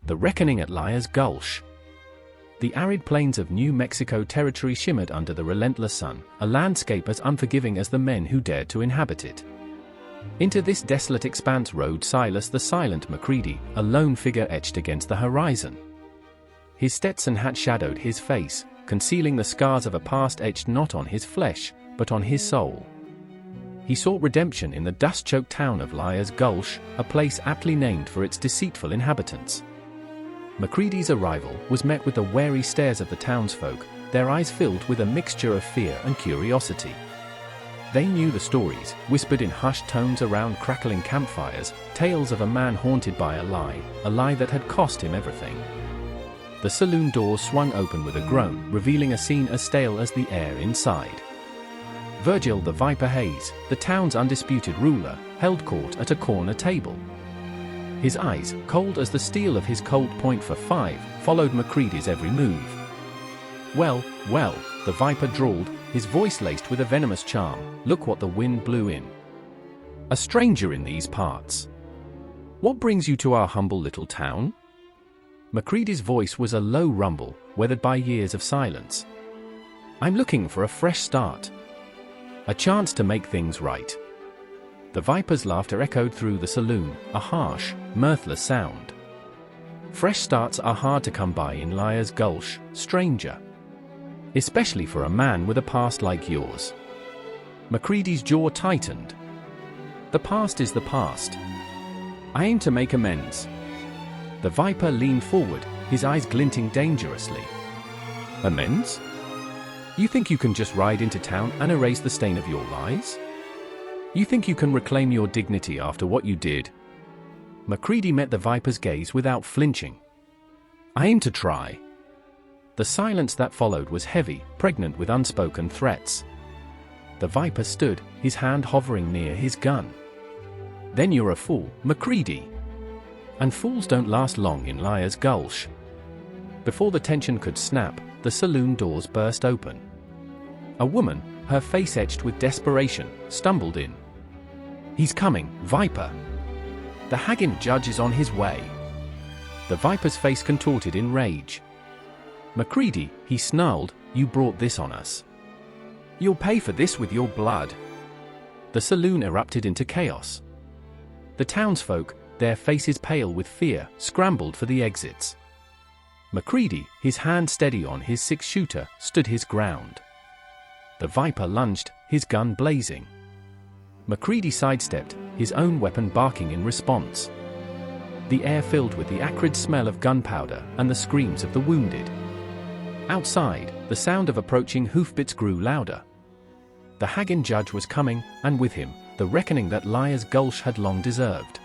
The Reckoning at Liar's Gulch. The arid plains of New Mexico Territory shimmered under the relentless sun, a landscape as unforgiving as the men who dared to inhabit it. Into this desolate expanse rode Silas the silent McCready, a lone figure etched against the horizon. His Stetson hat shadowed his face, concealing the scars of a past etched not on his flesh, but on his soul. He sought redemption in the dust-choked town of Liar's Gulch, a place aptly named for its deceitful inhabitants. McCready's arrival was met with the wary stares of the townsfolk, their eyes filled with a mixture of fear and curiosity. They knew the stories, whispered in hushed tones around crackling campfires, tales of a man haunted by a lie that had cost him everything. The saloon doors swung open with a groan, revealing a scene as stale as the air inside. Virgil the Viper Hayes, the town's undisputed ruler, held court at a corner table. His eyes, cold as the steel of his Colt .45, followed McCready's every move. Well, the Viper drawled, his voice laced with a venomous charm, look what the wind blew in. A stranger in these parts. What brings you to our humble little town? McCready's voice was a low rumble, weathered by years of silence. I'm looking for a fresh start. A chance to make things right. The Viper's laughter echoed through the saloon, a harsh, mirthless sound. Fresh starts are hard to come by in Liar's Gulch, stranger. Especially for a man with a past like yours. McCready's jaw tightened. The past is the past. I aim to make amends. The Viper leaned forward, his eyes glinting dangerously. Amends? You think you can just ride into town and erase the stain of your lies? You think you can reclaim your dignity after what you did? McCready met the Viper's gaze without flinching. I aim to try. The silence that followed was heavy, pregnant with unspoken threats. The Viper stood, his hand hovering near his gun. Then you're a fool, McCready. And fools don't last long in Liar's Gulch. Before the tension could snap, the saloon doors burst open. A woman, her face etched with desperation, stumbled in. He's coming, Viper. The hangin judge is on his way. The Viper's face contorted in rage. McCready, he snarled, you brought this on us. You'll pay for this with your blood. The saloon erupted into chaos. The townsfolk, their faces pale with fear, scrambled for the exits. McCready, his hand steady on his six-shooter, stood his ground. The Viper lunged, his gun blazing. McCready sidestepped, his own weapon barking in response. The air filled with the acrid smell of gunpowder and the screams of the wounded. Outside, the sound of approaching hoofbeats grew louder. The hangin judge was coming, and with him, the reckoning that Liar's Gulch had long deserved.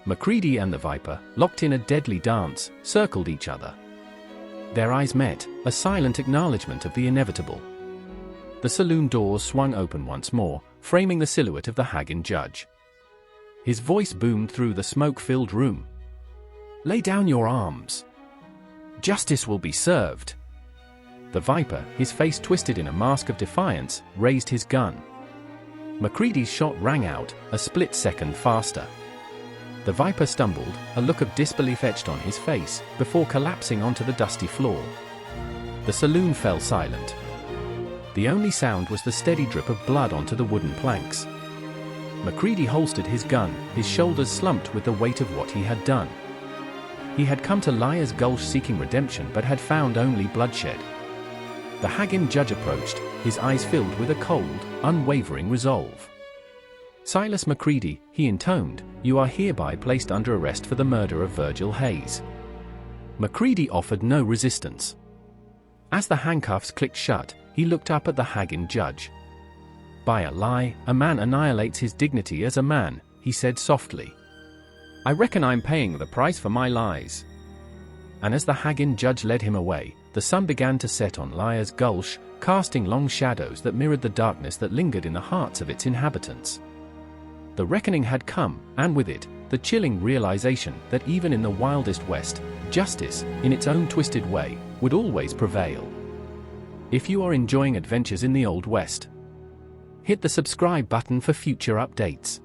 McCready and the Viper, locked in a deadly dance, circled each other. Their eyes met, a silent acknowledgement of the inevitable. The saloon doors swung open once more, framing the silhouette of the hangin judge. His voice boomed through the smoke-filled room. Lay down your arms. Justice will be served. The Viper, his face twisted in a mask of defiance, raised his gun. McCready's shot rang out, a split second faster. The Viper stumbled, a look of disbelief etched on his face, before collapsing onto the dusty floor. The saloon fell silent. The only sound was the steady drip of blood onto the wooden planks. McCready holstered his gun, his shoulders slumped with the weight of what he had done. He had come to Liar's Gulch seeking redemption but had found only bloodshed. The hangin judge approached, his eyes filled with a cold, unwavering resolve. Silas McCready, he intoned, you are hereby placed under arrest for the murder of Virgil Hayes. McCready offered no resistance. As the handcuffs clicked shut, he looked up at the hangin judge. By a lie, a man annihilates his dignity as a man, he said softly. I reckon I'm paying the price for my lies. And as the hangin judge led him away, the sun began to set on Liar's Gulch, casting long shadows that mirrored the darkness that lingered in the hearts of its inhabitants. The reckoning had come, and with it, the chilling realization that even in the wildest West, justice, in its own twisted way, would always prevail. If you are enjoying adventures in the Old West, hit the subscribe button for future updates.